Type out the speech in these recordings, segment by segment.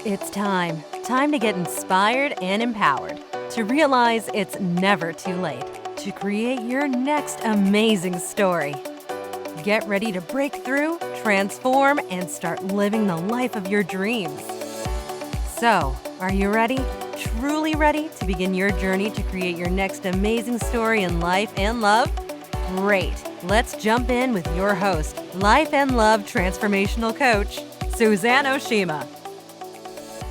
It's time. Time to get inspired and empowered. To realize it's never too late to create your next amazing story. Get ready to break through, transform, and start living the life of your dreams. So, are you ready? Truly ready to begin your journey to create your next amazing story in life and love? Great. Let's jump in with your host, Life and Love Transformational Coach, Suzanne Oshima.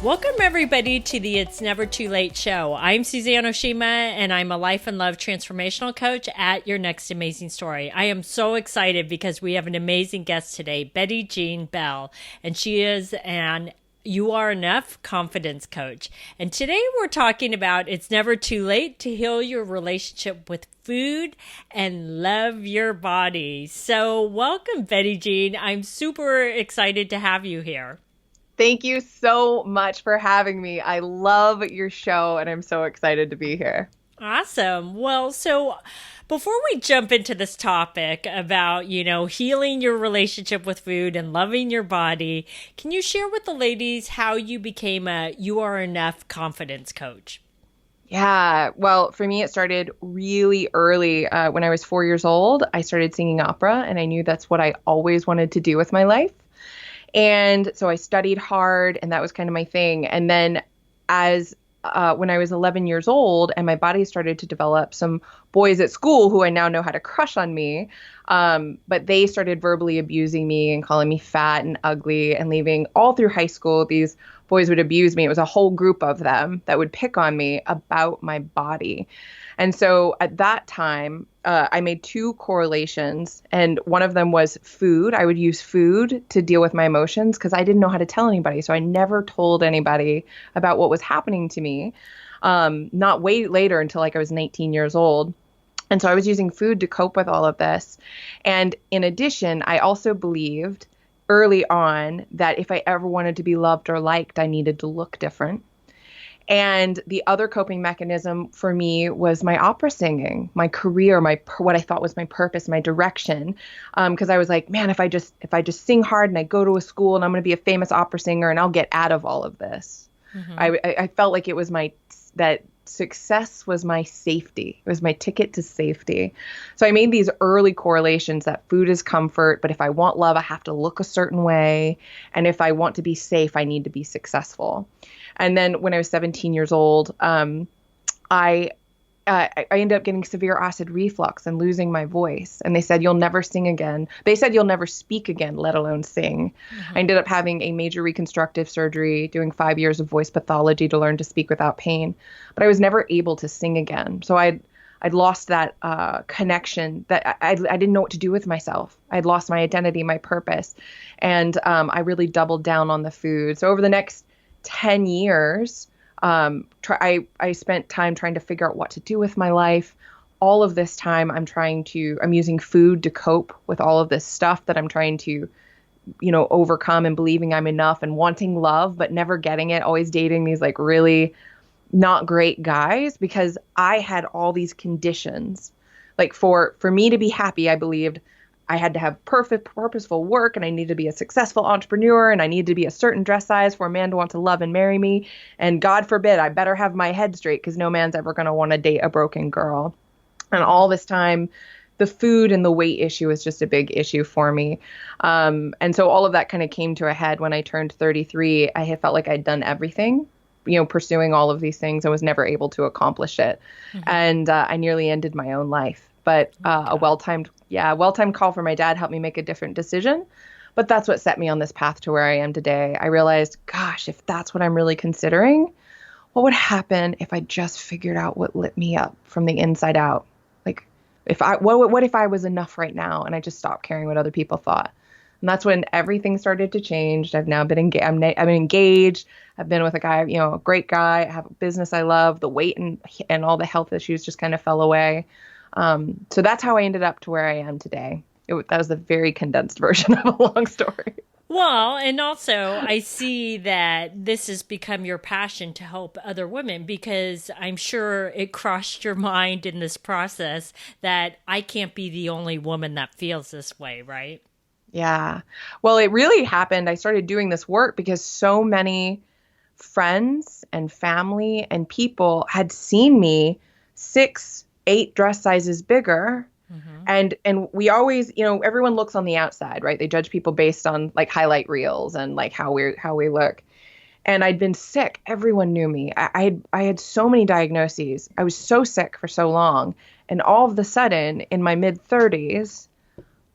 Welcome, everybody, to the It's Never Too Late show. I'm Suzanne Oshima, and I'm a life and love transformational coach at Your Next Amazing Story. I am so excited because we have an amazing guest today, Betty Jean Bell, and she is an You Are Enough confidence coach. And today we're talking about it's never too late to heal your relationship with food and love your body. So welcome, Betty Jean. I'm super excited to have you here. Thank you so much for having me. I love your show, and I'm so excited to be here. Awesome. Well, so before we jump into this topic about, healing your relationship with food and loving your body, can you share with the ladies how you became a You Are Enough confidence coach? Yeah, well, for me, it started really early. When I was 4 years old, I started singing opera, and I knew that's what I always wanted to do with my life. And so I studied hard, and that was kind of my thing. And then when I was 11 years old and my body started to develop, some boys at school who I now know had a crush on me, but they started verbally abusing me and calling me fat and ugly and leaving all through high school. These boys would abuse me. It was a whole group of them that would pick on me about my body. And so at that time, I made two correlations, and one of them was food. I would use food to deal with my emotions because I didn't know how to tell anybody. So I never told anybody about what was happening to me, not wait later until I was 19 years old. And so I was using food to cope with all of this. And in addition, I also believed early on that if I ever wanted to be loved or liked, I needed to look different. And the other coping mechanism for me was my opera singing, my career, what I thought was my purpose, my direction. Because I was like, man, if I just sing hard and I go to a school and I'm going to be a famous opera singer and I'll get out of all of this. Mm-hmm. I felt like it was that success was my safety. It was my ticket to safety. So I made these early correlations that food is comfort, but if I want love, I have to look a certain way. And if I want to be safe, I need to be successful. And then when I was 17 years old, I ended up getting severe acid reflux and losing my voice. And they said, you'll never sing again. They said, you'll never speak again, let alone sing. Mm-hmm. I ended up having a major reconstructive surgery, doing 5 years of voice pathology to learn to speak without pain. But I was never able to sing again. So I'd lost that connection, that I didn't know what to do with myself. I'd lost my identity, my purpose. And I really doubled down on the food. So over the next 10 years, I spent time trying to figure out what to do with my life. All of this time, I'm using food to cope with all of this stuff that I'm trying to, overcome, and believing I'm enough and wanting love, but never getting it, always dating these really not great guys because I had all these conditions. For me to be happy, I believed I had to have perfect, purposeful work, and I needed to be a successful entrepreneur, and I needed to be a certain dress size for a man to want to love and marry me. And God forbid, I better have my head straight because no man's ever going to want to date a broken girl. And all this time, the food and the weight issue was just a big issue for me. And so all of that kind of came to a head when I turned 33. I had felt like I'd done everything, pursuing all of these things. I was never able to accomplish it. Mm-hmm. And I nearly ended my own life. But a well-timed call from my dad helped me make a different decision. But that's what set me on this path to where I am today. I realized, gosh, if that's what I'm really considering, what would happen if I just figured out what lit me up from the inside out? What if I was enough right now and I just stopped caring what other people thought? And that's when everything started to change. I've now been engaged. I'm engaged. I've been with a guy, a great guy. I have a business I love. The weight and all the health issues just kind of fell away. So that's how I ended up to where I am today. That was a very condensed version of a long story. Well, and also I see that this has become your passion to help other women, because I'm sure it crossed your mind in this process that I can't be the only woman that feels this way, right? Yeah. Well, it really happened. I started doing this work because so many friends and family and people had seen me 6, 8 dress sizes bigger. And we always, everyone looks on the outside, right? They judge people based on like highlight reels and like how we look. And I'd been sick. Everyone knew me. I had so many diagnoses. I was so sick for so long. And all of a sudden, in my mid-30s,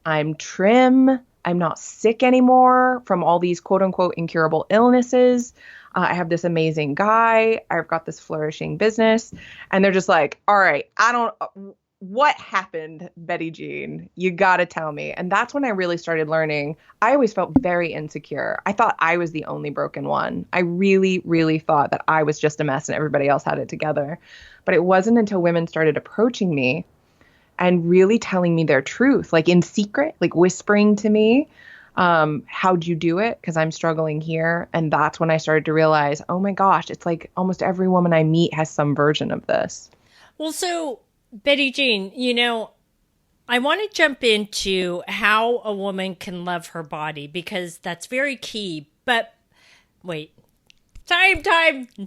I'm trim. I'm not sick anymore from all these quote unquote incurable illnesses. I have this amazing guy. I've got this flourishing business. And they're just like, all right, what happened, Betty Jean? You got to tell me. And that's when I really started learning. I always felt very insecure. I thought I was the only broken one. I really, really thought that I was just a mess and everybody else had it together. But it wasn't until women started approaching me and really telling me their truth, like in secret, like whispering to me, how'd you do it? Because I'm struggling here. And that's when I started to realize, oh my gosh, it's like almost every woman I meet has some version of this. Well, so Betty Jean, I want to jump into how a woman can love her body because that's very key. But wait, time.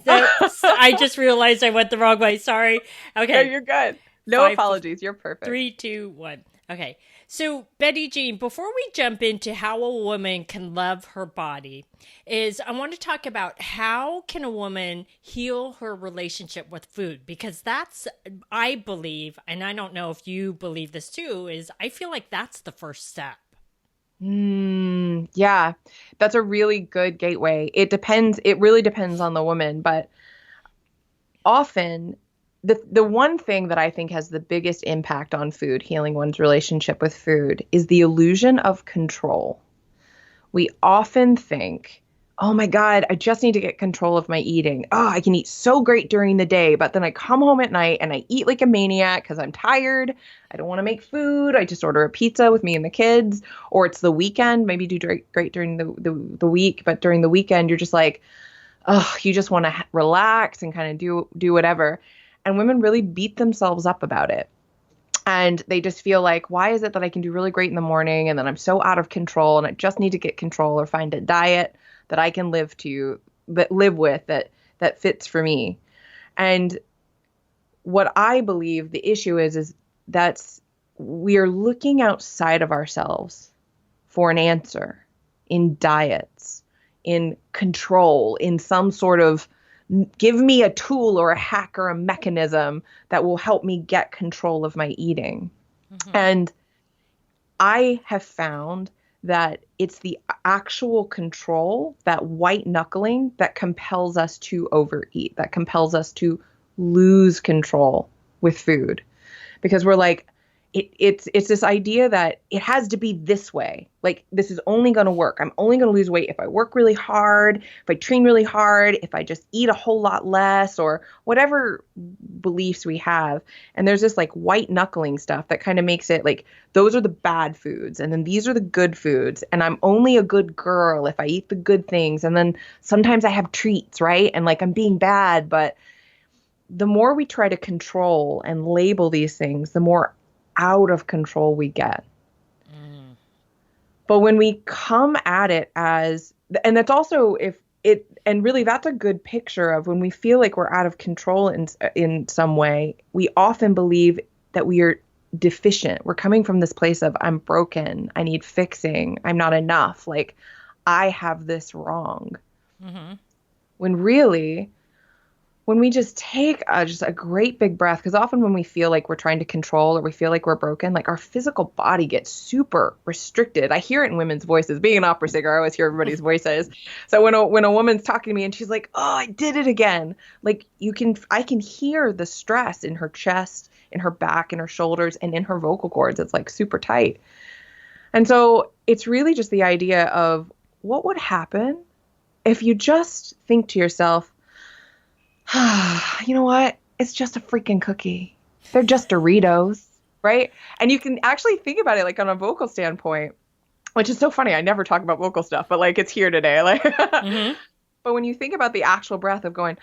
No, I just realized I went the wrong way. Sorry. Okay. No, you're good. No apologies. You're perfect. 3, 2, 1. Okay. So Betty Jean, before we jump into how a woman can love her body, I want to talk about how can a woman heal her relationship with food? Because that's, I believe, and I don't know if you believe this too, I feel like that's the first step. Yeah, that's a really good gateway. It really depends on the woman, but often the one thing that I think has the biggest impact on food, healing one's relationship with food, is the illusion of control. We often think, oh my God, I just need to get control of my eating. Oh, I can eat so great during the day, but then I come home at night and I eat like a maniac because I'm tired. I don't want to make food. I just order a pizza with me and the kids, or it's the weekend. Maybe you do great during the week, but during the weekend, you're just like, oh, you just want to relax and kind of do whatever. And women really beat themselves up about it. And they just feel like, why is it that I can do really great in the morning and then I'm so out of control and I just need to get control or find a diet that I can live with that fits for me. And what I believe the issue is that's we are looking outside of ourselves for an answer in diets, in control, in some sort of give me a tool or a hack or a mechanism that will help me get control of my eating. And I have found that it's the actual control, that white knuckling, that compels us to overeat, that compels us to lose control with food. Because we're like, it's this idea that it has to be this way. Like, this is only going to work. I'm only going to lose weight if I work really hard, if I train really hard, if I just eat a whole lot less, or whatever beliefs we have. And there's this like white knuckling stuff that kind of makes it like, those are the bad foods. And then these are the good foods. And I'm only a good girl if I eat the good things. And then sometimes I have treats, right? And like, I'm being bad. But the more we try to control and label these things, the more out of control we get. But when we come at it as, and that's also and really that's a good picture of when we feel like we're out of control in some way, we often believe that we are deficient. We're coming from this place of I'm broken, I need fixing, I'm not enough, like I have this wrong. When really, when we just take just a great big breath, because often when we feel like we're trying to control or we feel like we're broken, like our physical body gets super restricted. I hear it in women's voices. Being an opera singer, I always hear everybody's voices. So when a woman's talking to me and she's like, oh, I did it again. Like I can hear the stress in her chest, in her back, in her shoulders, and in her vocal cords. It's like super tight. And so it's really just the idea of what would happen if you just think to yourself, you know what? It's just a freaking cookie. They're just Doritos, right? And you can actually think about it like on a vocal standpoint, which is so funny. I never talk about vocal stuff, but like it's here today. Like, But when you think about the actual breath of going,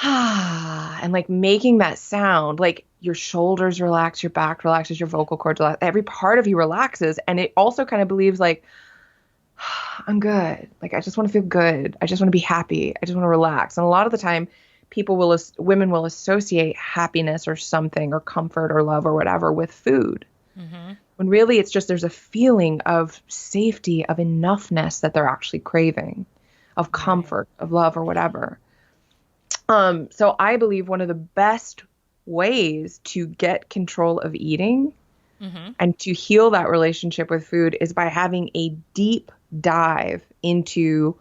and like making that sound, like your shoulders relax, your back relaxes, your vocal cords relax, every part of you relaxes. And it also kind of believes like, I'm good. Like, I just want to feel good. I just want to be happy. I just want to relax. And a lot of the time, women will associate happiness or something or comfort or love or whatever with food. When really it's just there's a feeling of safety, of enoughness that they're actually craving, of comfort, of love or whatever. So I believe one of the best ways to get control of eating and to heal that relationship with food is by having a deep dive into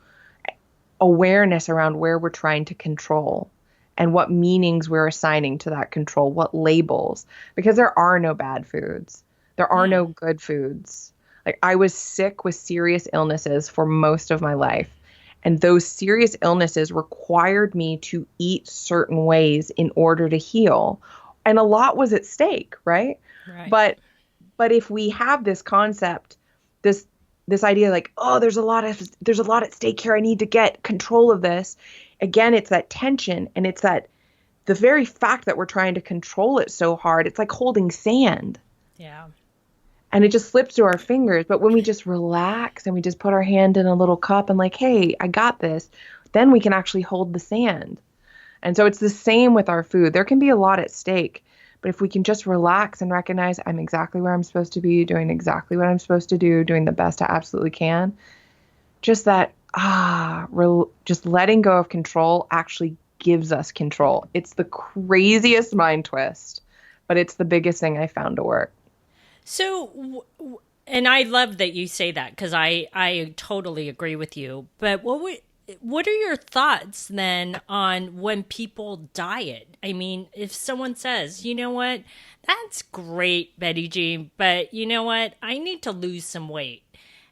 awareness around where we're trying to control and what meanings we're assigning to that control, what labels, because there are no bad foods. There are no good foods. Like, I was sick with serious illnesses for most of my life. And those serious illnesses required me to eat certain ways in order to heal. And a lot was at stake, right? But if we have this concept, this idea like, oh, there's a lot at stake here. I need to get control of this. Again, it's that tension, and it's that the very fact that we're trying to control it so hard, it's like holding sand. Yeah. And it just slips through our fingers. But when we just relax and we just put our hand in a little cup and like, hey, I got this, then we can actually hold the sand. And so it's the same with our food. There can be a lot at stake. But if we can just relax and recognize I'm exactly where I'm supposed to be, doing exactly what I'm supposed to do, doing the best I absolutely can, just that, just letting go of control actually gives us control. It's the craziest mind twist, but it's the biggest thing I found to work. So, and I love that you say that, because I totally agree with you. But what are your thoughts then on when people diet? I mean, if someone says, you know what, that's great, Betty G, but you know what, I need to lose some weight.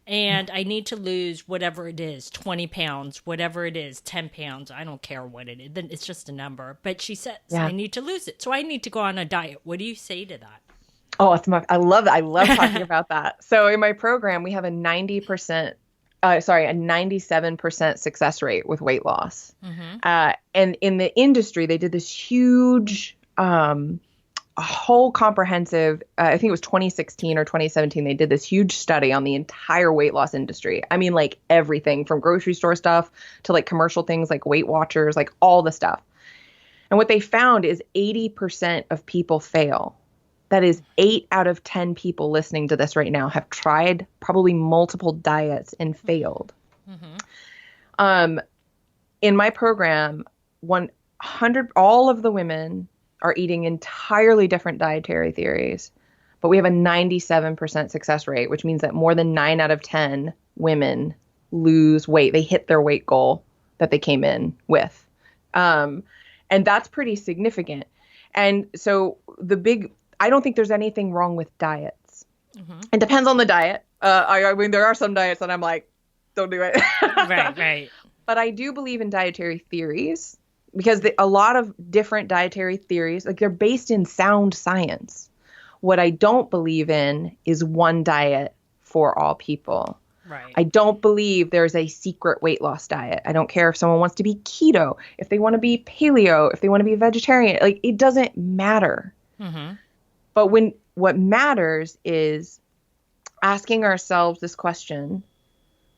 And I need to lose whatever it is, 20 pounds, whatever it is, 10 pounds. I don't care what it is. Then it's just a number. But she says, I need to lose it. So I need to go on a diet. What do you say to that? Oh, I love that. I love talking about that. So in my program, we have a 97% success rate with weight loss. And in the industry, they did this huge, a whole comprehensive, I think it was 2016 or 2017, they did this huge study on the entire weight loss industry. I mean, like everything from grocery store stuff to like commercial things like Weight Watchers, like all the stuff. And what they found is 80% of people fail. That is 8 out of 10 people listening to this right now have tried probably multiple diets and failed. In my program, 100, all of the women are eating entirely different dietary theories, but we have a 97% success rate, which means that more than 9 out of 10 women lose weight. They hit their weight goal that they came in with. And that's pretty significant. And so I don't think there's anything wrong with diets. It depends on the diet. I mean, there are some diets that I'm like, don't do it. Right. But I do believe in dietary theories, because a lot of different dietary theories, like, they're based in sound science. What I don't believe in is one diet for all people. Right. I don't believe there's a secret weight loss diet. I don't care if someone wants to be keto, if they want to be paleo, if they want to be vegetarian. Like, it doesn't matter. But what matters is asking ourselves this question: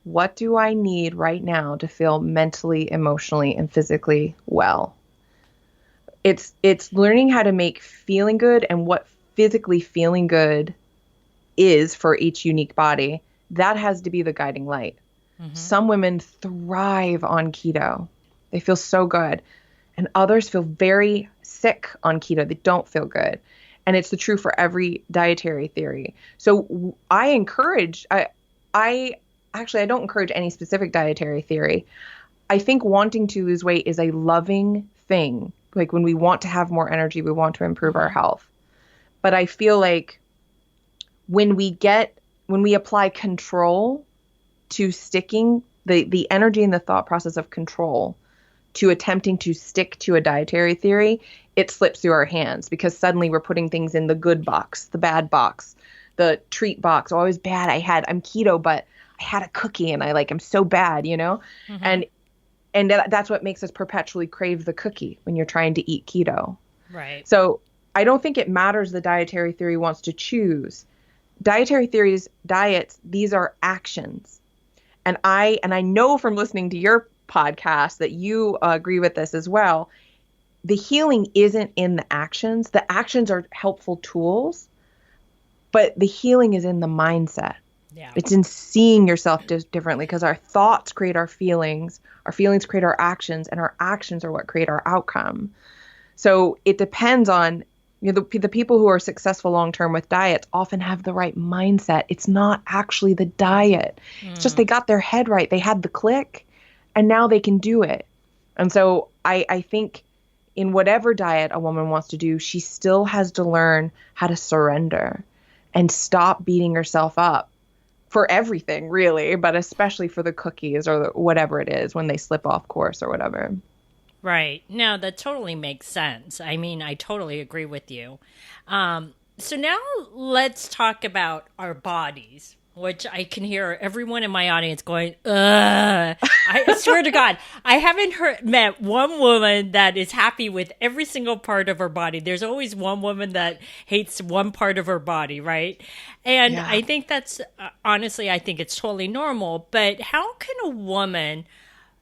what do I need right now to feel mentally, emotionally, and physically well? It's learning how to make feeling good and what physically feeling good is for each unique body. That has to be the guiding light. Some women thrive on keto. They feel so good. And others feel very sick on keto. They don't feel good. And it's the true for every dietary theory. So I don't encourage any specific dietary theory. I think wanting to lose weight is a loving thing. Like, when we want to have more energy, we want to improve our health. But I feel like when we apply control to sticking the energy and the thought process of control to attempting to stick to a dietary theory, it slips through our hands, because suddenly we're putting things in the good box, the bad box, the treat box. Oh, I was bad. I'm keto, but I had a cookie and I'm so bad, you know? And that's what makes us perpetually crave the cookie when you're trying to eat keto. Right. So I don't think it matters the dietary theory wants to choose. Dietary theories, diets, these are actions. And I know from listening to your podcast that you agree with this as well. The healing isn't in the actions. The actions are helpful tools, but the healing is in the mindset. Yeah. It's in seeing yourself differently, because our thoughts create our feelings create our actions, and our actions are what create our outcome. So it depends on, the people who are successful long-term with diets often have the right mindset. It's not actually the diet. It's just they got their head right. They had the click, and now they can do it. And so I think in whatever diet a woman wants to do, she still has to learn how to surrender and stop beating herself up for everything, really, but especially for the cookies or whatever it is when they slip off course or whatever. Right. No, that totally makes sense. I mean, I totally agree with you. So now let's talk about our bodies, which I can hear everyone in my audience going, ugh. I swear to God, I haven't met one woman that is happy with every single part of her body. There's always one woman that hates one part of her body, right? And I think that's, honestly, I think it's totally normal. But how can a woman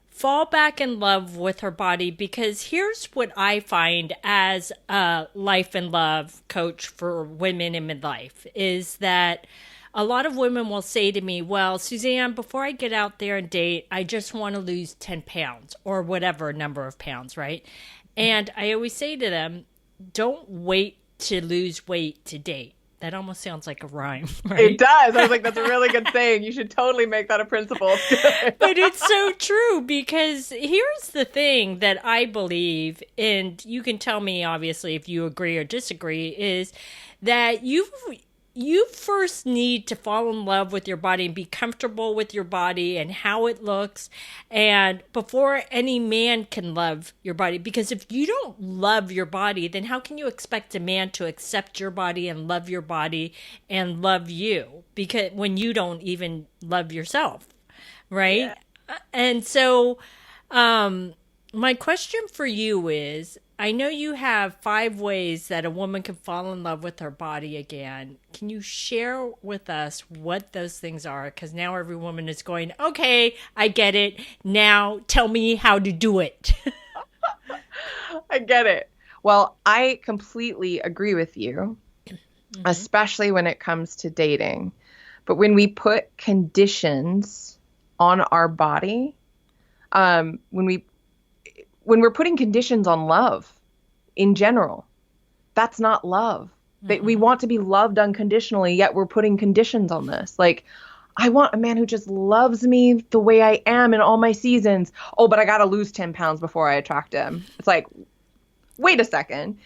fall back in love with her body? Because here's what I find as a life and love coach for women in midlife is that a lot of women will say to me, well, Suzanne, before I get out there and date, I just want to lose 10 pounds or whatever number of pounds, right? And I always say to them, don't wait to lose weight to date. That almost sounds like a rhyme, right? It does. I was like, that's a really good saying. You should totally make that a principle. But it's so true, because here's the thing that I believe, and you can tell me, obviously, if you agree or disagree, is that you first need to fall in love with your body and be comfortable with your body and how it looks, and before any man can love your body. Because if you don't love your body, then how can you expect a man to accept your body and love your body and love you? Because when you don't even love yourself, right? Yeah. And so my question for you is, I know you have 5 ways that a woman can fall in love with her body again. Can you share with us what those things are? Because now every woman is going, okay, I get it. Now tell me how to do it. I get it. Well, I completely agree with you, especially when it comes to dating. But when we put conditions on our body, when we're putting conditions on love in general, that's not love. We want to be loved unconditionally, yet we're putting conditions on this. Like, I want a man who just loves me the way I am in all my seasons. Oh, but I got to lose 10 pounds before I attract him. It's like, wait a second.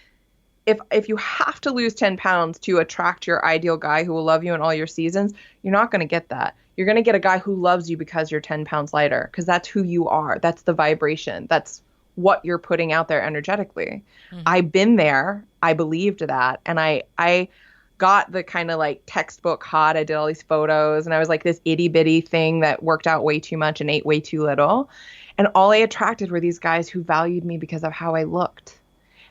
If you have to lose 10 pounds to attract your ideal guy who will love you in all your seasons, you're not going to get that. You're going to get a guy who loves you because you're 10 pounds lighter, because that's who you are. That's the vibration. That's what you're putting out there energetically. I've been there. I believed that. And I got the kind of like textbook hot. I did all these photos, and I was like this itty bitty thing that worked out way too much and ate way too little. And all I attracted were these guys who valued me because of how I looked.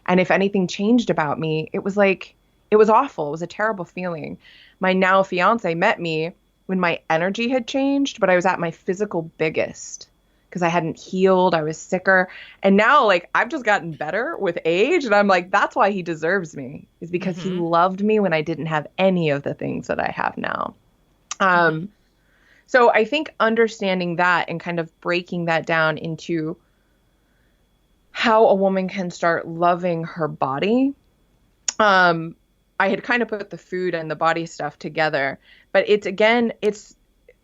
And if anything changed about me, it was awful. It was a terrible feeling. My now fiance met me when my energy had changed, but I was at my physical biggest because I hadn't healed. I was sicker. And now, like, I've just gotten better with age. And I'm like, that's why he deserves me, is because he loved me when I didn't have any of the things that I have now. So I think understanding that and kind of breaking that down into how a woman can start loving her body. I had kind of put the food and the body stuff together, but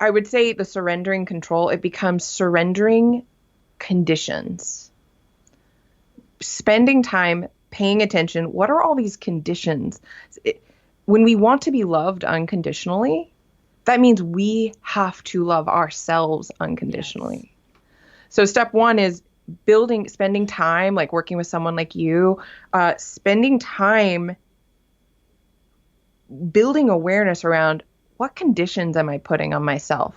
I would say the surrendering control, it becomes surrendering conditions. Spending time paying attention. What are all these conditions? When we want to be loved unconditionally, that means we have to love ourselves unconditionally. Yes. So step 1 is spending time, like working with someone like you, spending time building awareness around what conditions am I putting on myself?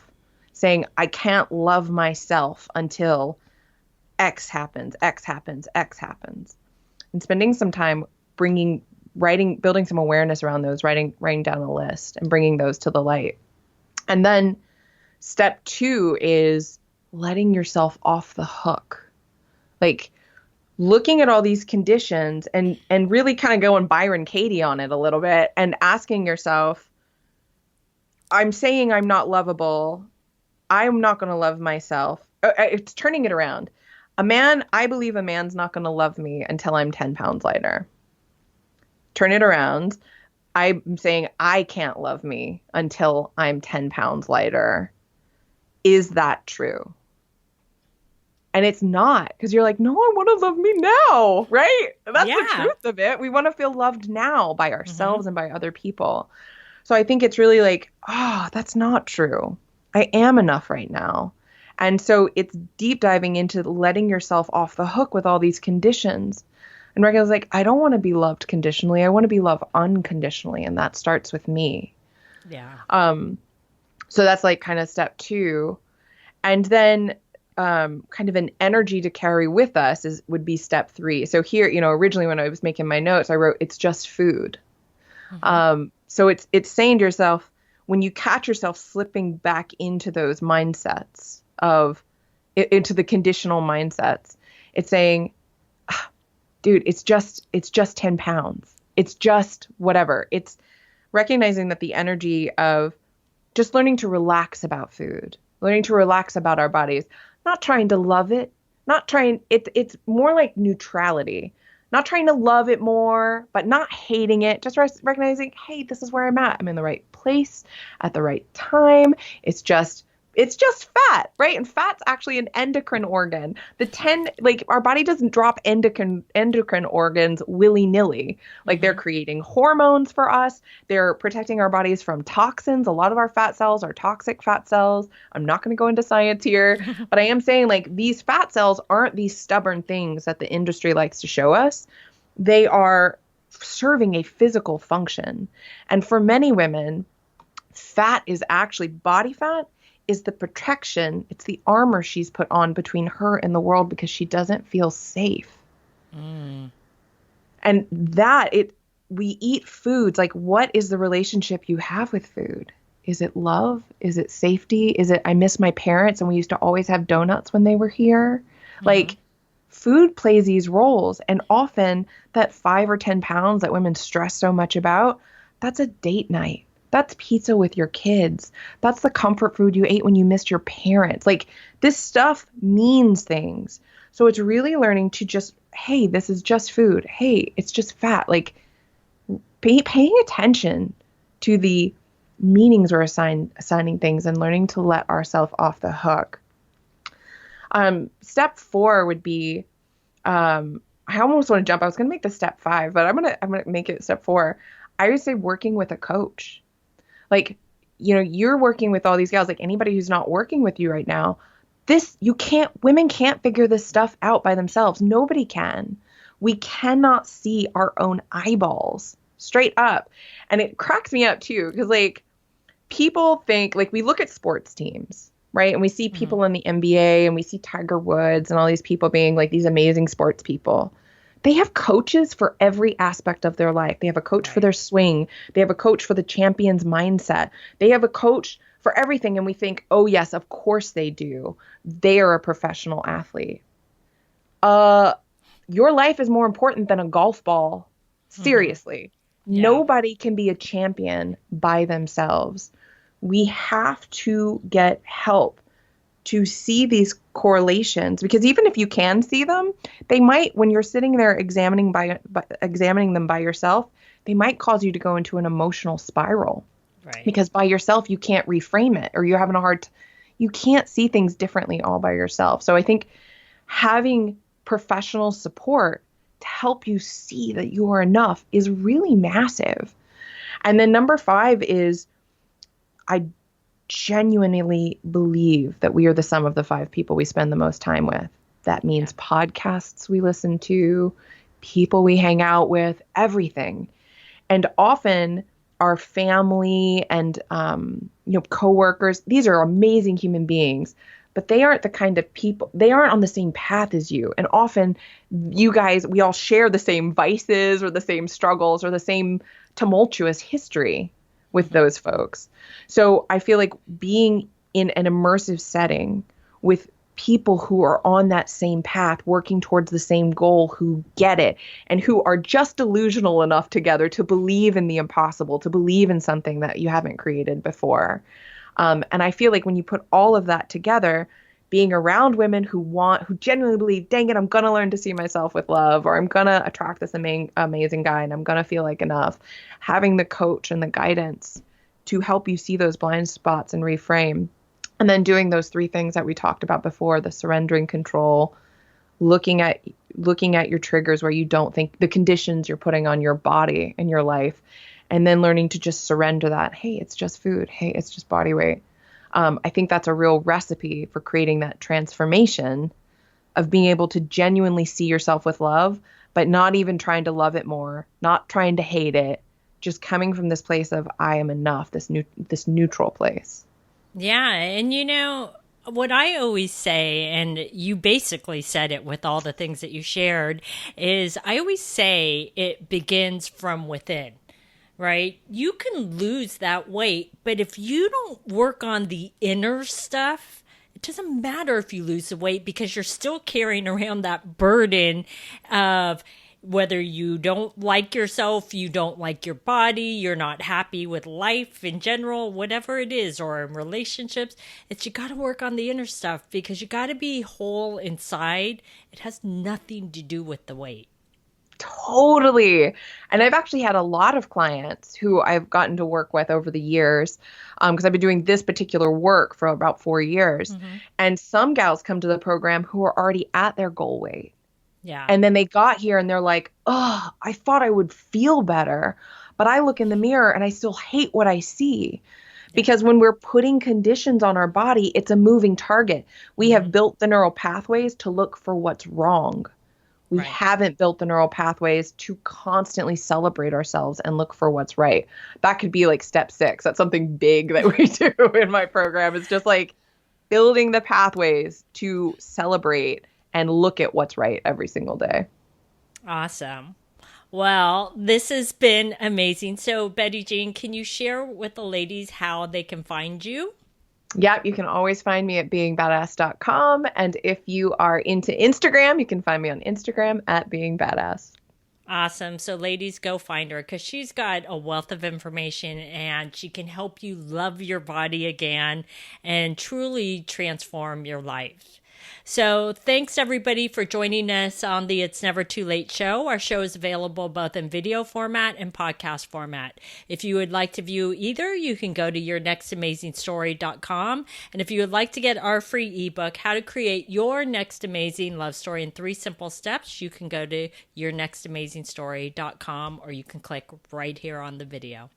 Saying, I can't love myself until X happens, X happens, X happens. And spending some time building some awareness around those, writing down a list and bringing those to the light. And then Step 2 is letting yourself off the hook. Like looking at all these conditions and really kind of going Byron Katie on it a little bit and asking yourself, I'm saying I'm not lovable. I'm not going to love myself. It's turning it around. I believe a man's not going to love me until I'm 10 pounds lighter. Turn it around. I'm saying I can't love me until I'm 10 pounds lighter. Is that true? And it's not, because you're like, no, I want to love me now, right? That's the truth of it. We want to feel loved now by ourselves and by other people. So I think it's really like, oh, that's not true. I am enough right now. And so it's deep diving into letting yourself off the hook with all these conditions. And Reagan's like, I don't want to be loved conditionally. I want to be loved unconditionally. And that starts with me. Yeah. So that's like kind of step 2. And then kind of an energy to carry with us would be step 3. So here, originally when I was making my notes, I wrote, it's just food. So it's saying to yourself, when you catch yourself slipping back into those mindsets into the conditional mindsets, it's saying, dude, it's just 10 pounds. It's just whatever. It's recognizing that the energy of just learning to relax about food, learning to relax about our bodies, not trying to love it, it's more like neutrality, not trying to love it more, but not hating it, just recognizing, hey, this is where I'm at. I'm in the right place at the right time. It's just fat, right? And fat's actually an endocrine organ. Our body doesn't drop endocrine organs willy-nilly. Like they're creating hormones for us. They're protecting our bodies from toxins. A lot of our fat cells are toxic fat cells. I'm not going to go into science here, but I am saying like these fat cells aren't these stubborn things that the industry likes to show us. They are serving a physical function. And for many women, fat is actually body fat is the protection. It's the armor she's put on between her and the world because she doesn't feel safe. And we eat foods. Like, what is the relationship you have with food? Is it love? Is it safety? Is it, I miss my parents and we used to always have donuts when they were here? Like, food plays these roles. And often that 5 or 10 pounds that women stress so much about, that's a date night. That's pizza with your kids. That's the comfort food you ate when you missed your parents. Like, this stuff means things. So it's really learning to just, hey, this is just food. Hey, it's just fat. Like, paying attention to the meanings we're assigning things and learning to let ourselves off the hook. Step 4 would be, I almost want to jump. I was going to make this step 5, but I'm going to make it step 4. I would say working with a coach. Like, you're working with all these gals, like anybody who's not working with you right now, women can't figure this stuff out by themselves. Nobody can. We cannot see our own eyeballs straight up. And it cracks me up too, because like people think, like, we look at sports teams, right? And we see people in the NBA and we see Tiger Woods and all these people being like these amazing sports people. They have coaches for every aspect of their life. They have a coach for their swing. They have a coach for the champion's mindset. They have a coach for everything. And we think, oh, yes, of course they do. They are a professional athlete. Your life is more important than a golf ball. Seriously. Nobody can be a champion by themselves. We have to get help to see these correlations, because even if you can see them, they might, when you're sitting there examining them by yourself, they might cause you to go into an emotional spiral. Right. Because by yourself, you can't reframe it, or you're having you can't see things differently all by yourself. So I think having professional support to help you see that you are enough is really massive. And then number 5 is, I genuinely believe that we are the sum of the 5 people we spend the most time with. That means podcasts we listen to, people we hang out with, everything. And often our family and coworkers, these are amazing human beings, but they aren't the kind of people, they aren't on the same path as you. And often you guys, we all share the same vices or the same struggles or the same tumultuous history with those folks. So I feel like being in an immersive setting with people who are on that same path, working towards the same goal, who get it, and who are just delusional enough together to believe in the impossible, to believe in something that you haven't created before. And I feel like when you put all of that together, being around women who genuinely believe, dang it, I'm going to learn to see myself with love, or I'm going to attract this amazing guy and I'm going to feel like enough, having the coach and the guidance to help you see those blind spots and reframe. And then doing those 3 things that we talked about before, the surrendering control, looking at your triggers where you don't think, the conditions you're putting on your body and your life, and then learning to just surrender that. Hey, it's just food. Hey, it's just body weight. I think that's a real recipe for creating that transformation of being able to genuinely see yourself with love, but not even trying to love it more, not trying to hate it, just coming from this place of I am enough, this neutral place. Yeah. And what I always say, and you basically said it with all the things that you shared, is I always say it begins from within, right? You can lose that weight, but if you don't work on the inner stuff, it doesn't matter if you lose the weight, because you're still carrying around that burden of whether you don't like yourself, you don't like your body, you're not happy with life in general, whatever it is, or in relationships. It's you got to work on the inner stuff, because you got to be whole inside. It has nothing to do with the weight. Totally. And I've actually had a lot of clients who I've gotten to work with over the years, because I've been doing this particular work for about 4 years. Mm-hmm. And some gals come to the program who are already at their goal weight. Yeah. And then they got here and they're like, oh, I thought I would feel better, but I look in the mirror and I still hate what I see. Because when we're putting conditions on our body, it's a moving target. We have built the neural pathways to look for what's wrong. We haven't built the neural pathways to constantly celebrate ourselves and look for what's right. That could be like step 6. That's something big that we do in my program. It's just like building the pathways to celebrate and look at what's right every single day. Awesome. Well, this has been amazing. So, Betty Jean, can you share with the ladies how they can find you? Yeah, you can always find me at beingbadass.com. And if you are into Instagram, you can find me on Instagram at beingbadass. Awesome. So ladies, go find her, because she's got a wealth of information and she can help you love your body again and truly transform your life. So thanks everybody for joining us on the It's Never Too Late show. Our show is available both in video format and podcast format. If you would like to view either, you can go to yournextamazingstory.com. And if you would like to get our free ebook, How to Create Your Next Amazing Love Story in 3 Simple Steps, you can go to yournextamazingstory.com, or you can click right here on the video.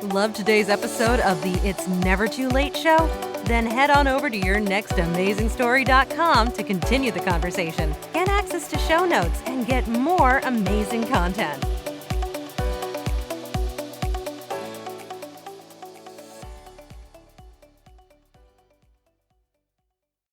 Love today's episode of the It's Never Too Late show? Then head on over to yournextamazingstory.com to continue the conversation, get access to show notes, and get more amazing content.